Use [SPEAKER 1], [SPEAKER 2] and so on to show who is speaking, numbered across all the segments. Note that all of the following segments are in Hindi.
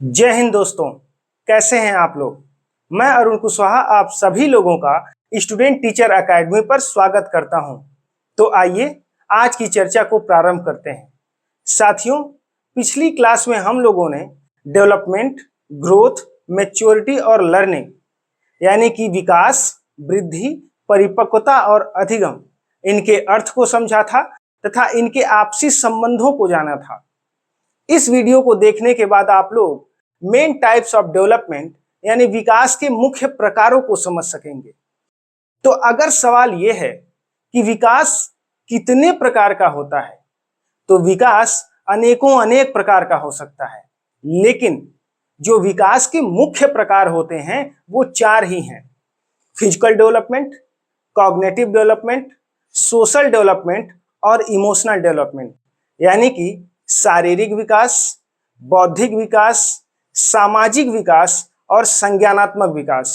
[SPEAKER 1] जय हिंद दोस्तों, कैसे हैं आप लोग। मैं अरुण कुशवाहा आप सभी लोगों का स्टूडेंट टीचर एकेडमी पर स्वागत करता हूं। तो आइए आज की चर्चा को प्रारंभ करते हैं। साथियों, पिछली क्लास में हम लोगों ने डेवलपमेंट, ग्रोथ, मैच्योरिटी और लर्निंग यानी कि विकास, वृद्धि, परिपक्वता और अधिगम, इनके अर्थ को समझा था तथा इनके आपसी संबंधों को जाना था। इस वीडियो को देखने के बाद आप लोग मेन टाइप्स ऑफ डेवलपमेंट यानी विकास के मुख्य प्रकारों को समझ सकेंगे। तो अगर सवाल यह है कि विकास कितने प्रकार का होता है, तो विकास अनेक प्रकार का हो सकता है, लेकिन जो विकास के मुख्य प्रकार होते हैं वो चार ही हैं: physical development, cognitive development, social development और इमोशनल डेवलपमेंट। यानी कि शारीरिक विकास, बौद्धिक विकास, सामाजिक विकास और संज्ञानात्मक विकास।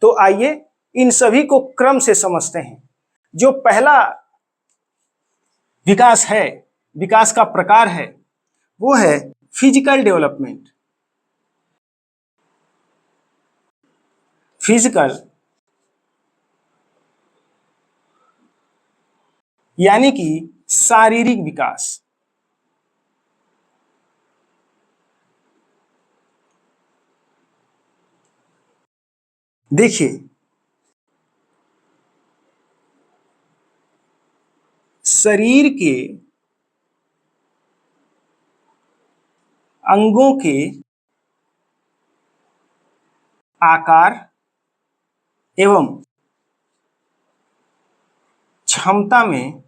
[SPEAKER 1] तो आइए इन सभी को क्रम से समझते हैं। जो पहला विकास है, विकास का प्रकार है, वो है फिजिकल डेवलपमेंट। फिजिकल यानी कि शारीरिक विकास। देखिए, शरीर के अंगों के आकार एवं क्षमता में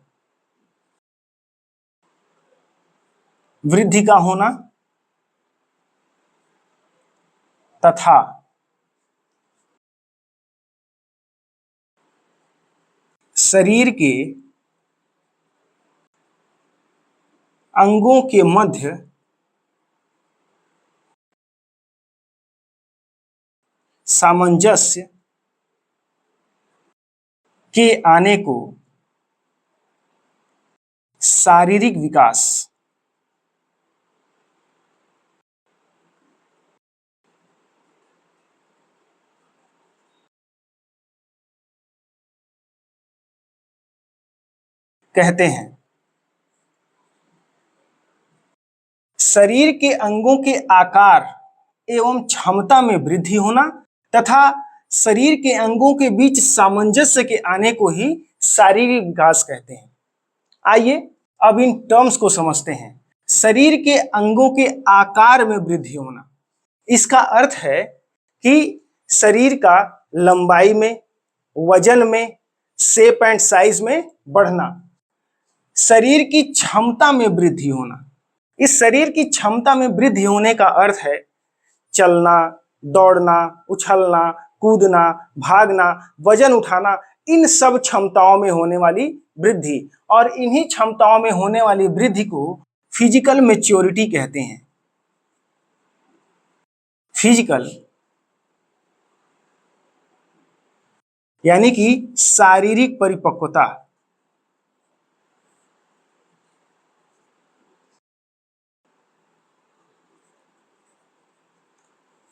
[SPEAKER 1] वृद्धि का होना तथा शरीर के अंगों के मध्य सामंजस्य के आने को शारीरिक विकास कहते हैं। शरीर के अंगों के आकार एवं क्षमता में वृद्धि होना तथा शरीर के अंगों के बीच सामंजस्य के आने को ही शारीरिक विकास कहते हैं। आइए अब इन टर्म्स को समझते हैं। शरीर के अंगों के आकार में वृद्धि होना, इसका अर्थ है कि शरीर का लंबाई में, वजन में, शेप एंड साइज में बढ़ना। शरीर की क्षमता में वृद्धि होना, इस शरीर की क्षमता में वृद्धि होने का अर्थ है चलना, दौड़ना, उछलना, कूदना, भागना, वजन उठाना, इन सब क्षमताओं में होने वाली वृद्धि। और इन्हीं क्षमताओं में होने वाली वृद्धि को फिजिकल मैच्योरिटी कहते हैं। फिजिकल यानी कि शारीरिक परिपक्वता।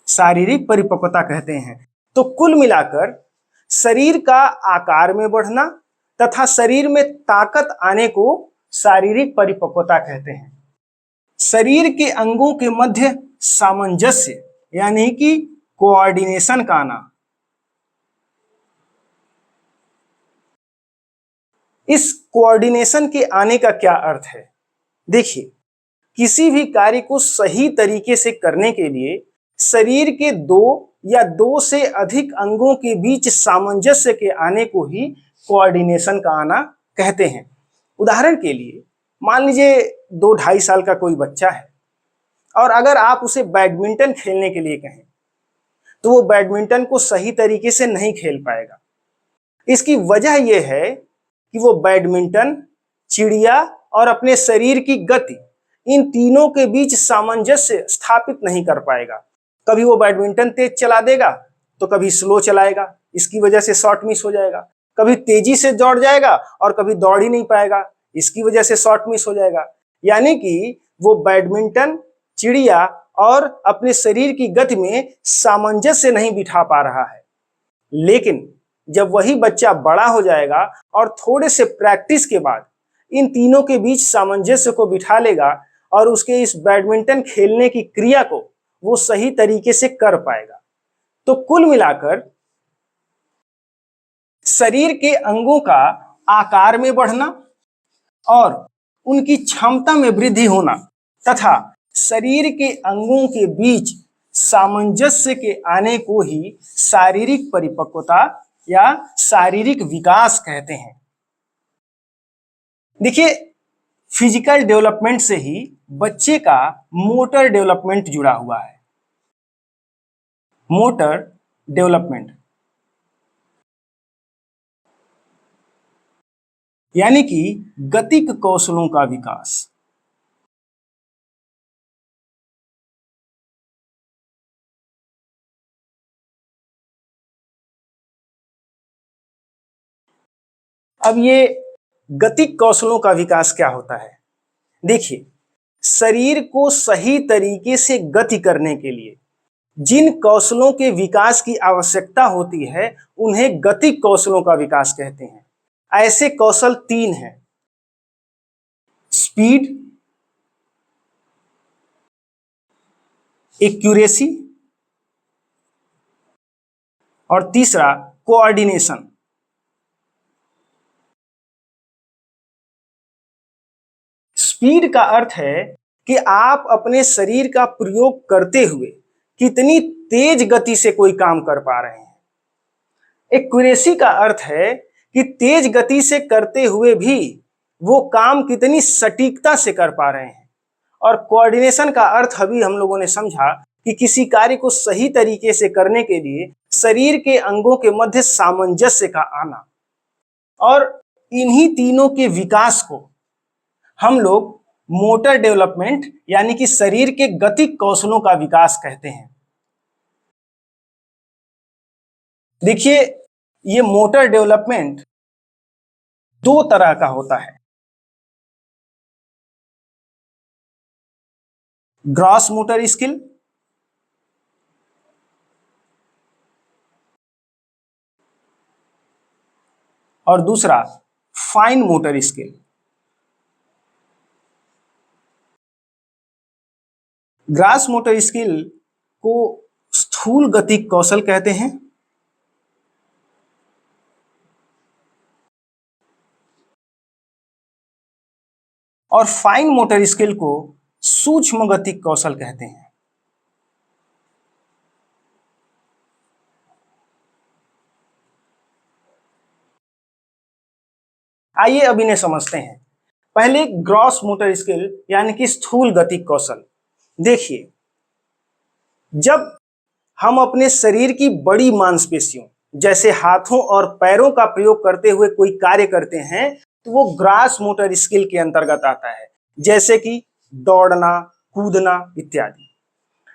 [SPEAKER 1] शारीरिक परिपक्वता कहते हैं। तो कुल मिलाकर शरीर का आकार में बढ़ना तथा शरीर में ताकत आने को शारीरिक परिपक्वता कहते हैं। शरीर के अंगों के मध्य सामंजस्य यानी कि कोऑर्डिनेशन का आना, इस कोऑर्डिनेशन के आने का क्या अर्थ है? देखिए, किसी भी कार्य को सही तरीके से करने के लिए शरीर के दो या दो से अधिक अंगों के बीच सामंजस्य के आने को ही कोऑर्डिनेशन का आना कहते हैं। उदाहरण के लिए मान लीजिए 2-2.5 साल का कोई बच्चा है और अगर आप उसे बैडमिंटन खेलने के लिए कहें तो वो बैडमिंटन को सही तरीके से नहीं खेल पाएगा। इसकी वजह यह है कि वो बैडमिंटन, चिड़िया और अपने शरीर की गति, इन तीनों के बीच सामंजस्य स्थापित नहीं कर पाएगा। कभी वो बैडमिंटन तेज चला देगा तो कभी स्लो चलाएगा, इसकी वजह से शॉट मिस हो जाएगा। कभी तेजी से दौड़ जाएगा और कभी दौड़ ही नहीं पाएगा, इसकी वजह से शॉट मिस हो जाएगा। यानी कि वो बैडमिंटन, चिड़िया और अपने शरीर की गति में सामंजस्य नहीं बिठा पा रहा है। लेकिन जब वही बच्चा बड़ा हो जाएगा और थोड़े से प्रैक्टिस के बाद इन तीनों के बीच सामंजस्य को बिठा लेगा और उसके इस बैडमिंटन खेलने की क्रिया को वो सही तरीके से कर पाएगा। तो कुल मिलाकर शरीर के अंगों का आकार में बढ़ना और उनकी क्षमता में वृद्धि होना तथा शरीर के अंगों के बीच सामंजस्य के आने को ही शारीरिक परिपक्वता या शारीरिक विकास कहते हैं। देखिए, फिजिकल डेवलपमेंट से ही बच्चे का मोटर डेवलपमेंट जुड़ा हुआ है। मोटर डेवलपमेंट यानी कि गतिक कौशलों का विकास। अब ये गतिक कौशलों का विकास क्या होता है? देखिए, शरीर को सही तरीके से गति करने के लिए जिन कौशलों के विकास की आवश्यकता होती है उन्हें गतिक कौशलों का विकास कहते हैं। ऐसे कौशल 3 हैं: स्पीड, एक्यूरेसी और तीसरा कोऑर्डिनेशन। स्पीड का अर्थ है कि आप अपने शरीर का प्रयोग करते हुए कितनी तेज गति से कोई काम कर पा रहे हैं। एक्यूरेसी का अर्थ है कि तेज गति से करते हुए भी वो काम कितनी सटीकता से कर पा रहे हैं। और कोऑर्डिनेशन का अर्थ अभी हम लोगों ने समझा कि किसी कार्य को सही तरीके से करने के लिए शरीर के अंगों के मध्य सामंजस्य का आना। और इन्हीं तीनों के विकास को हम लोग मोटर डेवलपमेंट यानी कि शरीर के गतिक कौशलों का विकास कहते हैं। देखिए, ये मोटर डेवलपमेंट 2 तरह का होता है: ग्रॉस मोटर स्किल और दूसरा fine motor skill. Gross motor skill को स्थूल गतिक कौशल कहते हैं और फाइन मोटर स्किल को सूक्ष्म गतिक कौशल कहते हैं। आइए अब इन्हें समझते हैं। पहले ग्रॉस मोटर स्किल यानी कि स्थूल गतिक कौशल। देखिए, जब हम अपने शरीर की बड़ी मांसपेशियों जैसे हाथों और पैरों का प्रयोग करते हुए कोई कार्य करते हैं तो वो ग्रॉस मोटर स्किल के अंतर्गत आता है, जैसे कि दौड़ना, कूदना इत्यादि।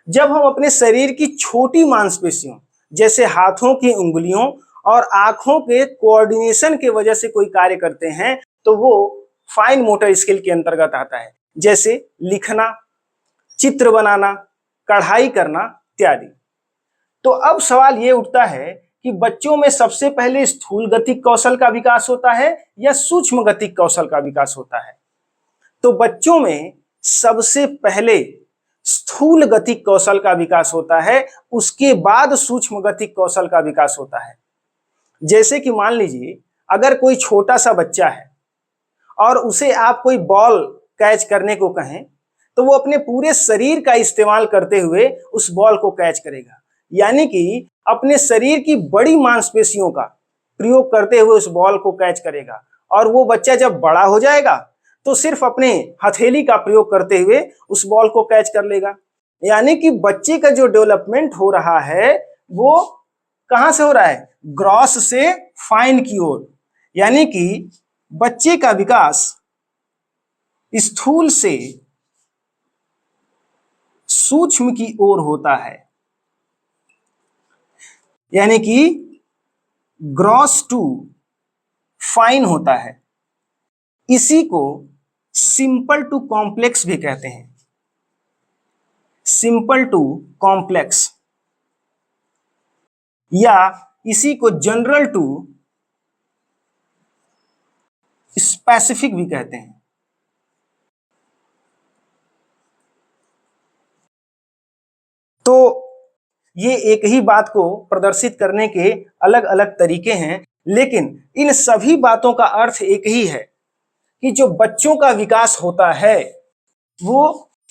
[SPEAKER 1] जब हम अपने शरीर की छोटी मांसपेशियों जैसे हाथों की उंगलियों और आंखों के कोऑर्डिनेशन के वजह से कोई कार्य करते हैं तो वो फाइन मोटर स्किल के अंतर्गत आता है, जैसे लिखना, चित्र बनाना, कढ़ाई करना इत्यादि। तो अब सवाल ये उठता है कि बच्चों में सबसे पहले स्थूल गतिक कौशल का विकास होता है या सूक्ष्म गतिक कौशल का विकास होता है? तो बच्चों में सबसे पहले स्थूल गतिक कौशल का विकास होता है, उसके बाद सूक्ष्म गतिक कौशल का विकास होता है। जैसे कि मान लीजिए, अगर कोई छोटा सा बच्चा है और उसे आप कोई बॉल कैच करने को कहें तो वो अपने पूरे शरीर का इस्तेमाल करते हुए उस बॉल को कैच करेगा, यानी कि अपने शरीर की बड़ी मांसपेशियों का प्रयोग करते हुए उस बॉल को कैच करेगा। और वो बच्चा जब बड़ा हो जाएगा तो सिर्फ अपने हथेली का प्रयोग करते हुए उस बॉल को कैच कर लेगा। यानी कि बच्चे का जो डेवलपमेंट हो रहा है वो कहां से हो रहा है? ग्रॉस से फाइन की ओर। यानी कि बच्चे का विकास स्थूल से सूक्ष्म की ओर होता है, यानी कि ग्रॉस टू फाइन होता है। इसी को सिंपल टू कॉम्प्लेक्स भी कहते हैं। सिंपल टू कॉम्प्लेक्स, या इसी को जनरल टू स्पेसिफिक भी कहते हैं। तो ये एक ही बात को प्रदर्शित करने के अलग अलग तरीके हैं, लेकिन इन सभी बातों का अर्थ एक ही है कि जो बच्चों का विकास होता है वो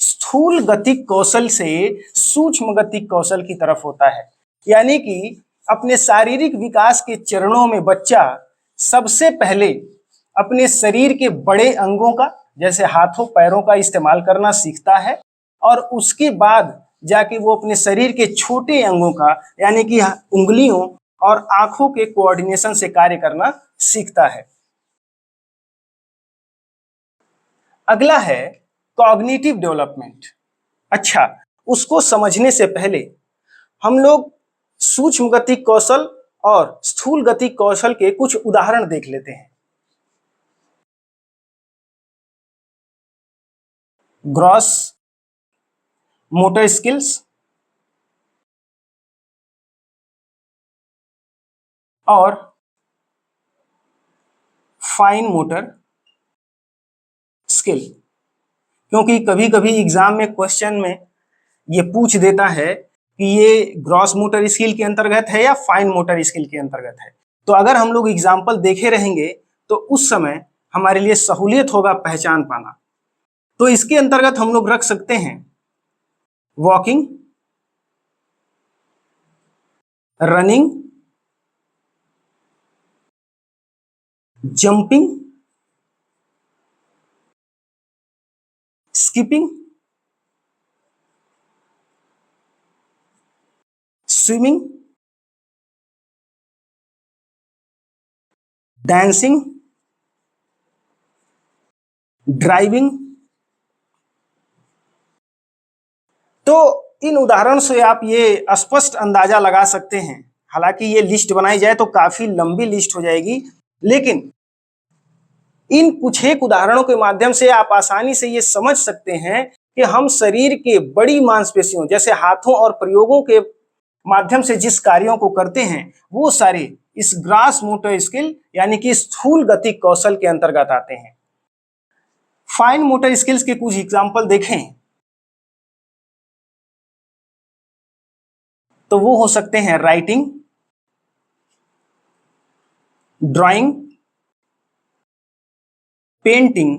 [SPEAKER 1] स्थूल गतिक कौशल से सूक्ष्म गतिक कौशल की तरफ होता है। यानी कि अपने शारीरिक विकास के चरणों में बच्चा सबसे पहले अपने शरीर के बड़े अंगों का, जैसे हाथों पैरों का इस्तेमाल करना सीखता है, और उसके बाद जाके वो अपने शरीर के छोटे अंगों का, यानी कि उंगलियों और आंखों के कोऑर्डिनेशन से कार्य करना सीखता है। अगला है कॉग्निटिव डेवलपमेंट। अच्छा, उसको समझने से पहले हम लोग सूक्ष्म गतिक कौशल और स्थूल गतिक कौशल के कुछ उदाहरण देख लेते हैं। ग्रॉस मोटर स्किल्स और फाइन मोटर स्किल, क्योंकि कभी कभी एग्जाम में क्वेश्चन में ये पूछ देता है कि ये ग्रॉस मोटर स्किल के अंतर्गत है या फाइन मोटर स्किल के अंतर्गत है। तो अगर हम लोग एग्जाम्पल देखे रहेंगे तो उस समय हमारे लिए सहूलियत होगा पहचान पाना। तो इसके अंतर्गत हम लोग रख सकते हैं walking, running, jumping, skipping, swimming, dancing, driving. तो इन उदाहरण से आप ये स्पष्ट अंदाजा लगा सकते हैं, हालांकि ये लिस्ट बनाई जाए तो काफी लंबी लिस्ट हो जाएगी, लेकिन इन कुछ एक उदाहरणों के माध्यम से आप आसानी से ये समझ सकते हैं कि हम शरीर के बड़ी मांसपेशियों, जैसे हाथों और प्रयोगों के माध्यम से जिस कार्यों को करते हैं वो सारे इस ग्रास मोटर स्किल यानी कि स्थूल गतिक कौशल के अंतर्गत आते हैं। फाइन मोटर स्किल्स के कुछ एग्जाम्पल देखें तो वो हो सकते हैं राइटिंग, ड्राइंग, पेंटिंग,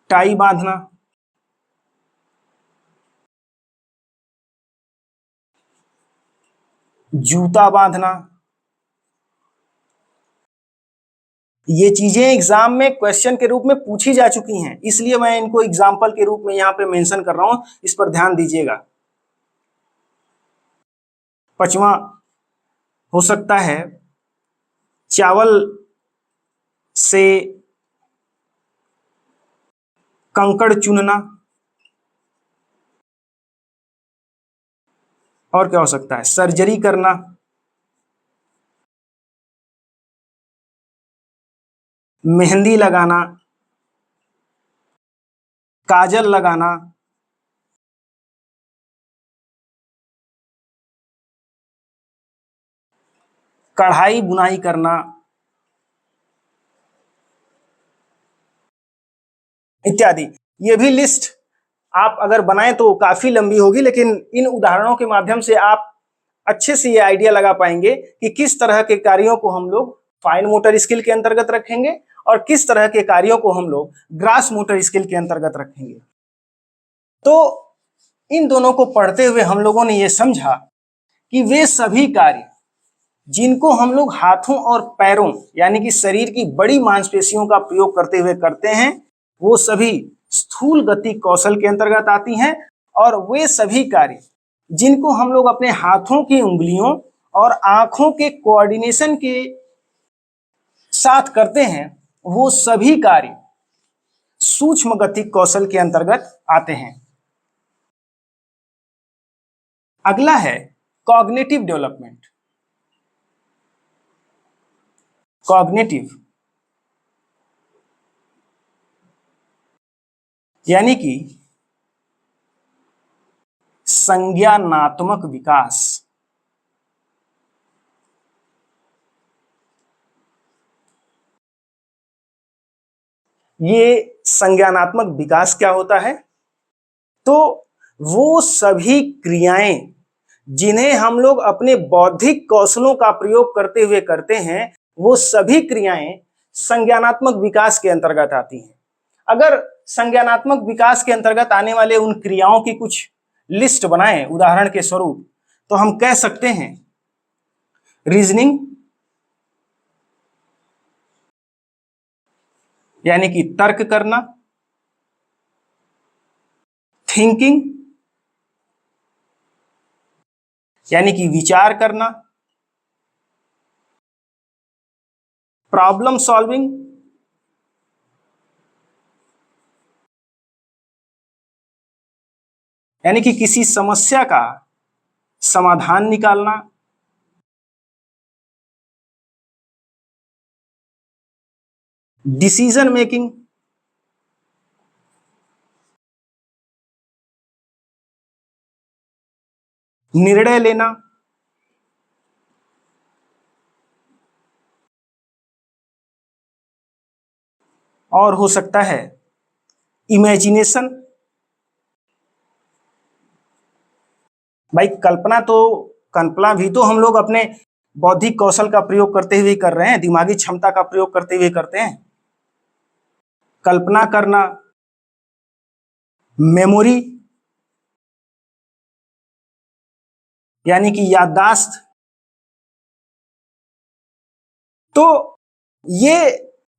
[SPEAKER 1] टाई बांधना, जूता बांधना। ये चीजें एग्जाम में क्वेश्चन के रूप में पूछी जा चुकी हैं, इसलिए मैं इनको एग्जाम्पल के रूप में यहां पे मेंशन कर रहा हूं, इस पर ध्यान दीजिएगा। पांचवा हो सकता है चावल से कंकड़ चुनना। और क्या हो सकता है, सर्जरी करना, मेहंदी लगाना, काजल लगाना, कढ़ाई बुनाई करना इत्यादि। ये भी लिस्ट आप अगर बनाएं तो काफी लंबी होगी, लेकिन इन उदाहरणों के माध्यम से आप अच्छे से ये आइडिया लगा पाएंगे कि किस तरह के कार्यों को हम लोग फाइन मोटर स्किल के अंतर्गत रखेंगे और किस तरह के कार्यों को हम लोग ग्रास मोटर स्किल के अंतर्गत रखेंगे। तो इन दोनों को पढ़ते हुए हम लोगों ने ये समझा कि वे सभी कार्य जिनको हम लोग हाथों और पैरों यानी कि शरीर की बड़ी मांसपेशियों का प्रयोग करते हुए करते हैं वो सभी स्थूल गति कौशल के अंतर्गत आती हैं, और वे सभी कार्य जिनको हम लोग अपने हाथों की उंगलियों और आंखों के कोऑर्डिनेशन के साथ करते हैं वो सभी कार्य सूक्ष्म गति कौशल के अंतर्गत आते हैं। अगला है कॉग्निटिव डेवलपमेंट। कॉग्निटिव यानी कि संज्ञानात्मक विकास। ये संज्ञानात्मक विकास क्या होता है? तो वो सभी क्रियाएं जिन्हें हम लोग अपने बौद्धिक कौशलों का प्रयोग करते हुए करते हैं, वो सभी क्रियाएं संज्ञानात्मक विकास के अंतर्गत आती हैं। अगर संज्ञानात्मक विकास के अंतर्गत आने वाले उन क्रियाओं की कुछ लिस्ट बनाएं उदाहरण के स्वरूप, तो हम कह सकते हैं रीजनिंग यानी कि तर्क करना, थिंकिंग यानी कि विचार करना, प्रॉब्लम सॉल्विंग यानी कि किसी समस्या का समाधान निकालना, डिसीजन मेकिंग निर्णय लेना, और हो सकता है इमेजिनेशन। भाई कल्पना भी तो हम लोग अपने बौद्धिक कौशल का प्रयोग करते हुए कर रहे हैं, दिमागी क्षमता का प्रयोग करते हुए करते हैं। कल्पना करना, मेमोरी यानी कि याददाश्त। तो ये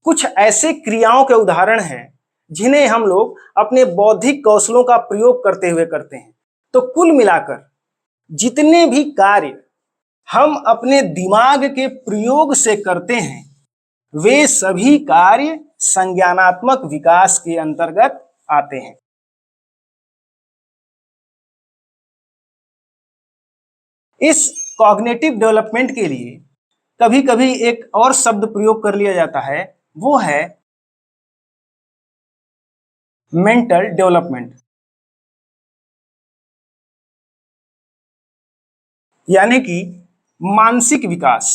[SPEAKER 1] कुछ ऐसे क्रियाओं के उदाहरण हैं जिन्हें हम लोग अपने बौद्धिक कौशलों का प्रयोग करते हुए करते हैं। तो कुल मिलाकर जितने भी कार्य हम अपने दिमाग के प्रयोग से करते हैं, वे सभी कार्य संज्ञानात्मक विकास के अंतर्गत आते हैं। इस कॉग्निटिव डेवलपमेंट के लिए कभी कभी एक और शब्द प्रयोग कर लिया जाता है, वो है मेंटल डेवलपमेंट, यानी कि मानसिक विकास।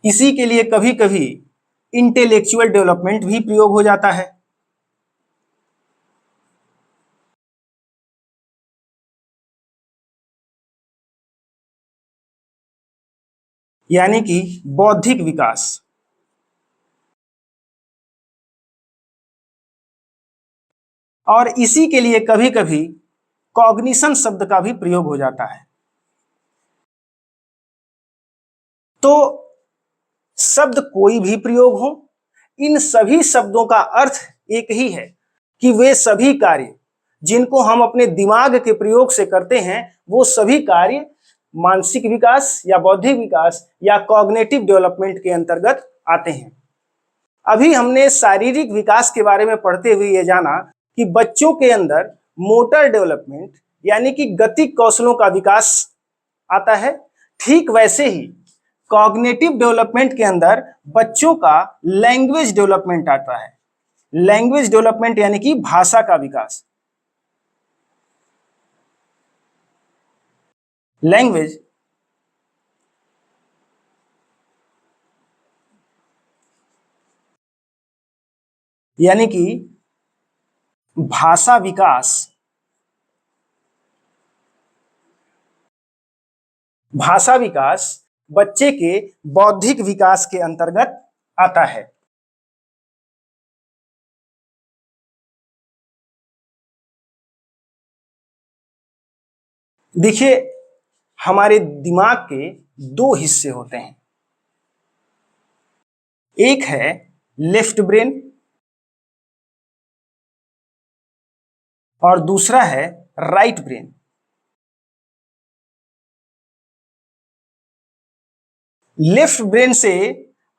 [SPEAKER 1] इसी के लिए कभी कभी इंटेलेक्चुअल डेवलपमेंट भी प्रयोग हो जाता है। यानी कि बौद्धिक विकास। और इसी के लिए कभी कभी कॉग्निशन शब्द का भी प्रयोग हो जाता है। तो शब्द कोई भी प्रयोग हो, इन सभी शब्दों का अर्थ एक ही है कि वे सभी कार्य जिनको हम अपने दिमाग के प्रयोग से करते हैं, वो सभी कार्य मानसिक विकास या बौद्धिक विकास या कॉग्निटिव डेवलपमेंट के अंतर्गत आते हैं। अभी हमने शारीरिक विकास के बारे में पढ़ते हुए ये जाना कि बच्चों के अंदर मोटर डेवलपमेंट यानी कि गति कौशलों का विकास आता है। ठीक वैसे ही कॉग्निटिव डेवलपमेंट के अंदर बच्चों का लैंग्वेज डेवलपमेंट आता है। लैंग्वेज डेवलपमेंट यानी कि भाषा का विकास। लैंग्वेज यानी कि भाषा विकास। भाषा विकास बच्चे के बौद्धिक विकास के अंतर्गत आता है। देखिए, हमारे दिमाग के दो हिस्से होते हैं। एक है लेफ्ट ब्रेन और दूसरा है राइट ब्रेन। लेफ्ट ब्रेन से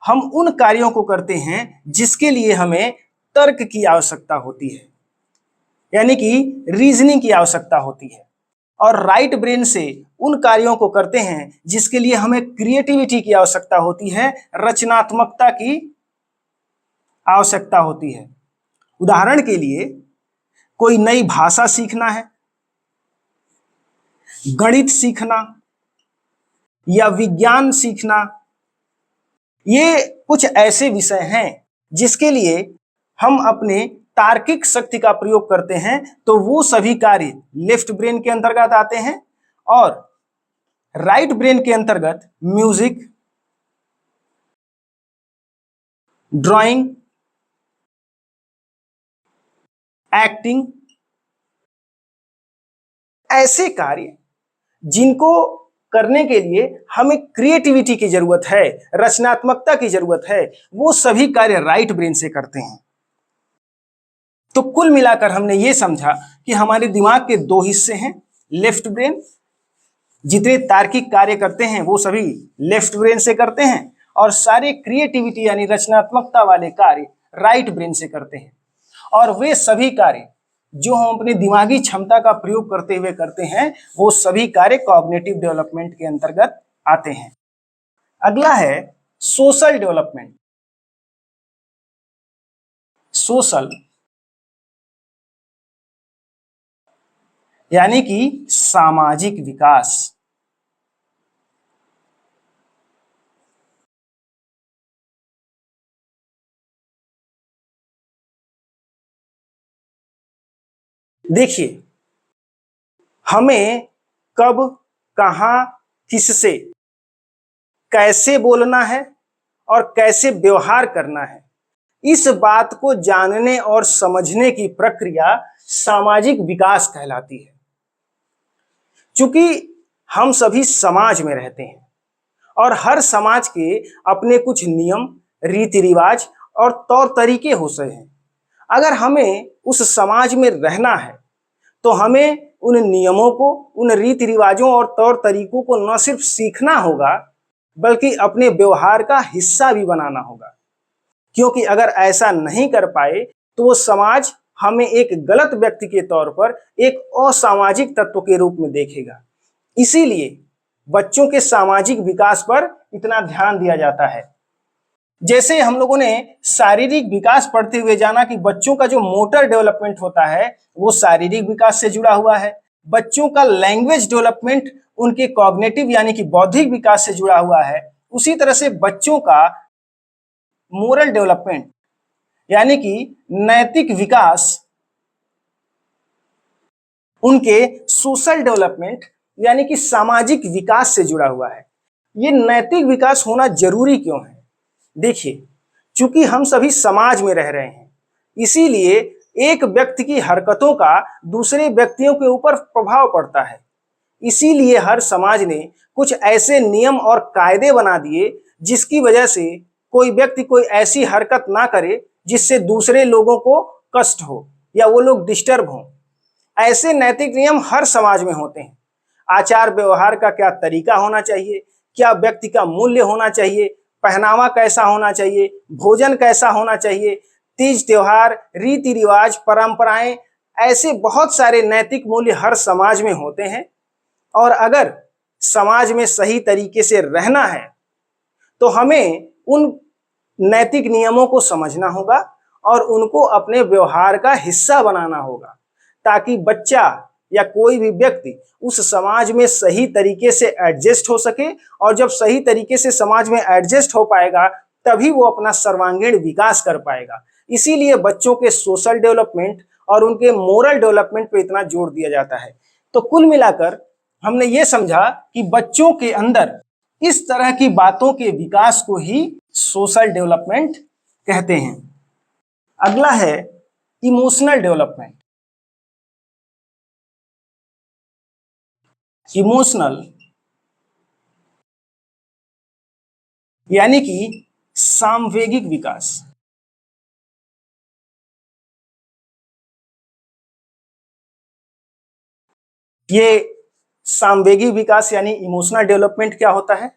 [SPEAKER 1] हम उन कार्यों को करते हैं जिसके लिए हमें तर्क की आवश्यकता होती है, यानी कि रीजनिंग की आवश्यकता होती है। और राइट ब्रेन से उन कार्यों को करते हैं जिसके लिए हमें क्रिएटिविटी की आवश्यकता होती है, रचनात्मकता की आवश्यकता होती है। उदाहरण के लिए कोई नई भाषा सीखना है, गणित सीखना या विज्ञान सीखना, ये कुछ ऐसे विषय हैं जिसके लिए हम अपने तार्किक शक्ति का प्रयोग करते हैं, तो वो सभी कार्य लेफ्ट ब्रेन के अंतर्गत आते हैं। और राइट ब्रेन के अंतर्गत म्यूजिक, ड्राइंग, एक्टिंग, ऐसे कार्य जिनको करने के लिए हमें क्रिएटिविटी की जरूरत है, रचनात्मकता की जरूरत है, वो सभी कार्य राइट ब्रेन से करते हैं। तो कुल मिलाकर हमने ये समझा कि हमारे दिमाग के दो हिस्से हैं, लेफ्ट ब्रेन जितने तार्किक कार्य करते हैं वो सभी लेफ्ट ब्रेन से करते हैं, और सारे क्रिएटिविटी यानी रचनात्मकता वाले कार्य राइट ब्रेन से करते हैं। और वे सभी कार्य जो हम अपनी दिमागी क्षमता का प्रयोग करते हुए करते हैं, वो सभी कार्य कॉग्निटिव डेवलपमेंट के अंतर्गत आते हैं। अगला है सोशल डेवलपमेंट। सोशल यानी कि सामाजिक विकास। देखिए, हमें कब, कहां, किससे, कैसे बोलना है और कैसे व्यवहार करना है, इस बात को जानने और समझने की प्रक्रिया सामाजिक विकास कहलाती है। चूंकि हम सभी समाज में रहते हैं और हर समाज के अपने कुछ नियम, रीति रिवाज और तौर तरीके होते हैं। अगर हमें उस समाज में रहना है तो हमें उन नियमों को, उन रीति रिवाजों और तौर तरीकों को न सिर्फ सीखना होगा बल्कि अपने व्यवहार का हिस्सा भी बनाना होगा। क्योंकि अगर ऐसा नहीं कर पाए तो वो समाज हमें एक गलत व्यक्ति के तौर पर, एक असामाजिक तत्व के रूप में देखेगा। इसीलिए बच्चों के सामाजिक विकास पर इतना ध्यान दिया जाता है। जैसे हम लोगों ने शारीरिक विकास पढ़ते हुए जाना कि बच्चों का जो मोटर डेवलपमेंट होता है वो शारीरिक विकास से जुड़ा हुआ है। बच्चों का लैंग्वेज डेवलपमेंट उनके कॉग्निटिव यानी कि बौद्धिक विकास से जुड़ा हुआ है। उसी तरह से बच्चों का मोरल डेवलपमेंट यानी कि नैतिक विकास उनके सोशल डेवलपमेंट यानी कि सामाजिक विकास से जुड़ा हुआ है। ये नैतिक विकास होना जरूरी क्यों है? देखिए, चूंकि हम सभी समाज में रह रहे हैं, इसीलिए एक व्यक्ति की हरकतों का दूसरे व्यक्तियों के ऊपर प्रभाव पड़ता है। इसीलिए हर समाज ने कुछ ऐसे नियम और कायदे बना दिए जिसकी वजह से कोई व्यक्ति कोई ऐसी हरकत ना करे जिससे दूसरे लोगों को कष्ट हो या वो लोग डिस्टर्ब हों। ऐसे नैतिक नियम हर समाज में होते हैं। आचार व्यवहार का क्या तरीका होना चाहिए, क्या व्यक्ति का मूल्य होना चाहिए, पहनावा कैसा होना चाहिए, भोजन कैसा होना चाहिए, तीज त्योहार, रीति रिवाज, परंपराएं, ऐसे बहुत सारे नैतिक मूल्य हर समाज में होते हैं। और अगर समाज में सही तरीके से रहना है तो हमें उन नैतिक नियमों को समझना होगा और उनको अपने व्यवहार का हिस्सा बनाना होगा, ताकि बच्चा या कोई भी व्यक्ति उस समाज में सही तरीके से एडजस्ट हो सके। और जब सही तरीके से समाज में एडजस्ट हो पाएगा तभी वो अपना सर्वांगीण विकास कर पाएगा। इसीलिए बच्चों के सोशल डेवलपमेंट और उनके मोरल डेवलपमेंट पे इतना जोर दिया जाता है। तो कुल मिलाकर हमने ये समझा कि बच्चों के अंदर इस तरह की बातों के विकास को ही सोशल डेवलपमेंट कहते हैं। अगला है इमोशनल डेवलपमेंट। इमोशनल यानी कि सामवेगिक विकास। ये सामवेगिक विकास यानी इमोशनल डेवलपमेंट क्या होता है?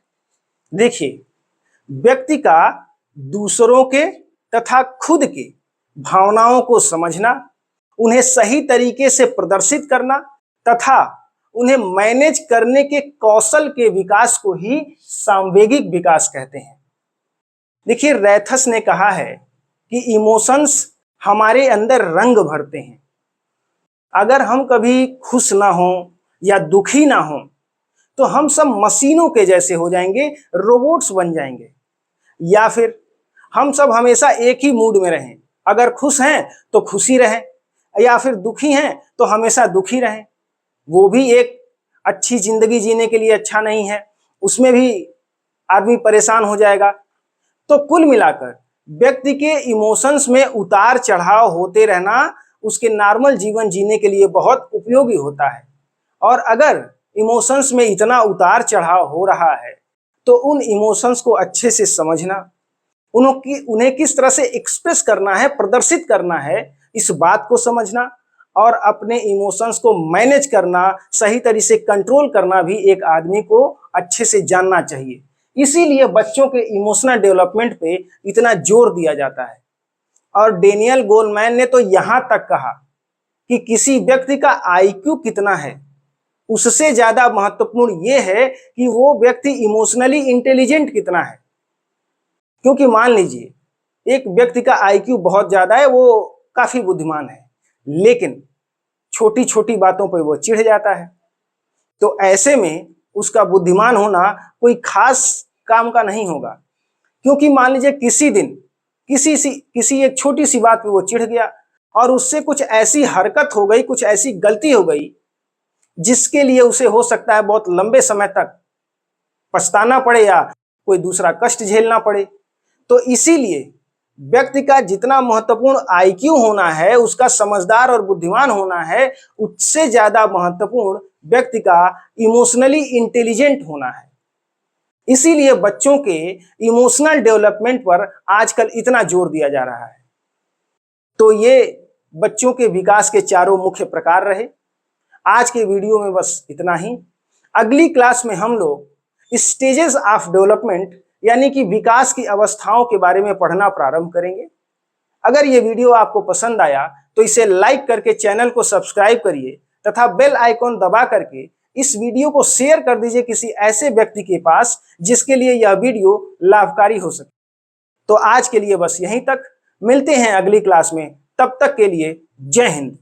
[SPEAKER 1] देखिए, व्यक्ति का दूसरों के तथा खुद के भावनाओं को समझना, उन्हें सही तरीके से प्रदर्शित करना तथा उन्हें मैनेज करने के कौशल के विकास को ही सांवेगिक विकास कहते हैं। देखिए, रैथस ने कहा है कि इमोशंस हमारे अंदर रंग भरते हैं। अगर हम कभी खुश ना हो या दुखी ना हो तो हम सब मशीनों के जैसे हो जाएंगे, रोबोट्स बन जाएंगे। या फिर हम सब हमेशा एक ही मूड में रहें, अगर खुश हैं तो खुशी रहें, या फिर दुखी हैं तो हमेशा दुखी रहें। वो भी एक अच्छी जिंदगी जीने के लिए अच्छा नहीं है, उसमें भी आदमी परेशान हो जाएगा। तो कुल मिलाकर व्यक्ति के इमोशंस में उतार चढ़ाव होते रहना उसके नॉर्मल जीवन जीने के लिए बहुत उपयोगी होता है। और अगर इमोशंस में इतना उतार चढ़ाव हो रहा है तो उन इमोशंस को अच्छे से समझना, उन्हें किस तरह से एक्सप्रेस करना है, प्रदर्शित करना है, इस बात को समझना और अपने इमोशंस को मैनेज करना, सही तरीके से कंट्रोल करना भी एक आदमी को अच्छे से जानना चाहिए। इसीलिए बच्चों के इमोशनल डेवलपमेंट पे इतना जोर दिया जाता है। और डेनियल गोलमैन ने तो यहां तक कहा कि किसी व्यक्ति का आईक्यू कितना है उससे ज्यादा महत्वपूर्ण यह है कि वो व्यक्ति इमोशनली इंटेलिजेंट कितना है। क्योंकि मान लीजिए एक व्यक्ति का आईक्यू बहुत ज्यादा है, वो काफी बुद्धिमान है, लेकिन छोटी छोटी बातों पर वो चिढ़ जाता है, तो ऐसे में उसका बुद्धिमान होना कोई खास काम का नहीं होगा। क्योंकि मान लीजिए किसी दिन किसी एक छोटी सी बात पे वो चिढ़ गया और उससे कुछ ऐसी हरकत हो गई, कुछ ऐसी गलती हो गई जिसके लिए उसे हो सकता है बहुत लंबे समय तक पछताना पड़े या कोई दूसरा कष्ट झेलना पड़े। तो इसीलिए व्यक्ति का जितना महत्वपूर्ण आईक्यू होना है, उसका समझदार और बुद्धिमान होना है, उससे ज्यादा महत्वपूर्ण व्यक्ति का इमोशनली इंटेलिजेंट होना है। इसीलिए बच्चों के इमोशनल डेवलपमेंट पर आजकल इतना जोर दिया जा रहा है। तो ये बच्चों के विकास के चारों मुख्य प्रकार रहे। आज के वीडियो में बस इतना ही। अगली क्लास में हम लोग स्टेजेस ऑफ डेवलपमेंट यानी कि विकास की अवस्थाओं के बारे में पढ़ना प्रारंभ करेंगे। अगर ये वीडियो आपको पसंद आया तो इसे लाइक करके चैनल को सब्सक्राइब करिए तथा बेल आइकॉन दबा करके इस वीडियो को शेयर कर दीजिए किसी ऐसे व्यक्ति के पास जिसके लिए यह वीडियो लाभकारी हो सके। तो आज के लिए बस यहीं तक, मिलते हैं अगली क्लास में, तब तक के लिए जय हिंद।